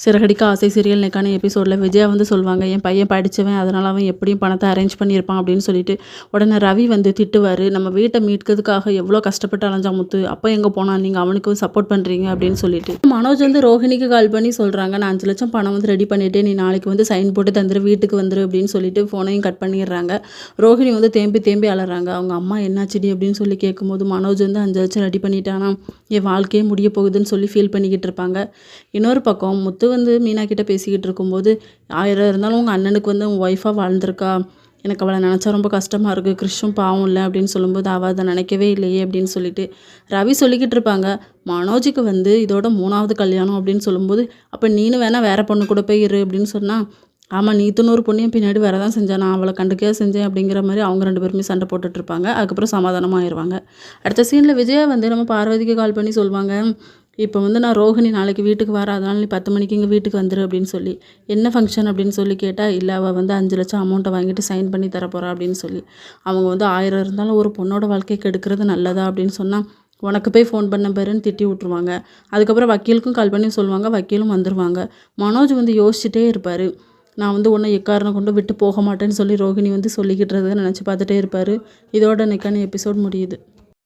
சிறகடிக்க ஆசை சீரியல் இன்னைக்கான எபிசோடில் விஜயா வந்து சொல்லுவாங்க, என் பையன் படித்தவன், அதனால் அவன் எப்படியும் பணத்தை அரேஞ்ச் பண்ணியிருப்பான் அப்படின்னு சொல்லிட்டு உடனே ரவி வந்து திட்டுவார். நம்ம வீட்டை மீட்கிறதுக்காக எவ்வளோ கஷ்டப்பட்டு அலைஞ்சா முத்து, அப்போ எங்கே போனான், நீங்கள் அவனுக்கு சப்போர்ட் பண்ணுறீங்க அப்படின்னு சொல்லிட்டு மனோஜ் வந்து ரோஹிணிக்கு கால் பண்ணி சொல்கிறாங்க, நான் 5 லட்சம் பணம் வந்து ரெடி பண்ணிவிட்டு நீ நாளைக்கு வந்து சைன் போட்டு தந்துரு, வீட்டுக்கு வந்துரு அப்படின்னு சொல்லிட்டு ஃபோனையும் கட் பண்ணிடுறாங்க. ரோஹிணி வந்து தேம்பி தேம்பி அலறாங்க. அவங்க அம்மா என்னாச்சுடி அப்படின்னு சொல்லி கேட்கும்போது மனோஜ் வந்து 5 லட்சம் ரெடி பண்ணிட்டானா, என் வாழ்க்கையே முடிய போகுதுன்னு சொல்லி ஃபீல் பண்ணிக்கிட்டு இருப்பாங்க. இன்னொரு பக்கம் முத்து வந்து மீனா கிட்ட பேசிக்கிட்டு இருக்கும்போது, 1000 இருந்தாலும் உங்கள் அண்ணனுக்கு வந்து உங்கள் ஒய்ஃபாக வாழ்ந்திருக்கா, எனக்கு அவளை நினச்சா ரொம்ப கஷ்டமாக இருக்குது, கிறிஷும் பாவம் இல்லை அப்படின்னு சொல்லும்போது அவள் அதை நினைக்கவே இல்லையே அப்படின்னு சொல்லிட்டு ரவி சொல்லிக்கிட்டு இருப்பாங்க. மனோஜுக்கு வந்து இதோட 3வது கல்யாணம் அப்படின்னு சொல்லும்போது, அப்போ நீனு வேணால் வேறு பொண்ணு கூட போய் இரு அப்படின்னு சொன்னால், ஆமாம் நீ 90 பொண்ணையும் பின்னாடி வேறு தான் செஞ்சேன், நான் அவளை கண்டுக்கே செஞ்சேன் அப்படிங்கிற மாதிரி அவங்க 2 பேருமே சண்டை போட்டுட்ருப்பாங்க. அதுக்கப்புறம் சமாதானமாக ஆயிடுவாங்க. அடுத்த சீனில் விஜயா வந்து நம்ம பார்வதிக்கு கால் பண்ணி சொல்லுவாங்க, இப்போ வந்து நான் ரோஹிணி நாளைக்கு வீட்டுக்கு வரேன், அதனால் நீ 10 மணிக்கு இங்கே வீட்டுக்கு வந்துரு அப்படின்னு சொல்லி. என்ன ஃபங்க்ஷன் அப்படின்னு சொல்லி கேட்டால், இல்லை அவள் வந்து 5 லட்சம் அமௌண்ட்டை வாங்கிட்டு சைன் பண்ணி தரப்போகிறா அப்படின்னு சொல்லி. அவங்க வந்து 1000 இருந்தாலும் ஒரு பொண்ணோட வாழ்க்கை கெடுக்கிறது நல்லதா அப்படின்னு சொன்னால், உனக்கு போய் ஃபோன் பண்ண பாருன்னு திட்டி விட்ருவாங்க. அதுக்கப்புறம் வக்கீலுக்கும் கால் பண்ணி சொல்லுவாங்க, வக்கீலும் வந்துடுவாங்க. மனோஜ் வந்து யோசிச்சுட்டே இருப்பார், நான் வந்து உன்னை எக்காரணம் கொண்டு விட்டு போக மாட்டேன்னு சொல்லி ரோஹிணி வந்து சொல்லிக்கிட்டு நினச்சி பார்த்துட்டே இருப்பார். இதோட இன்னைக்கான எபிசோட் முடியுது.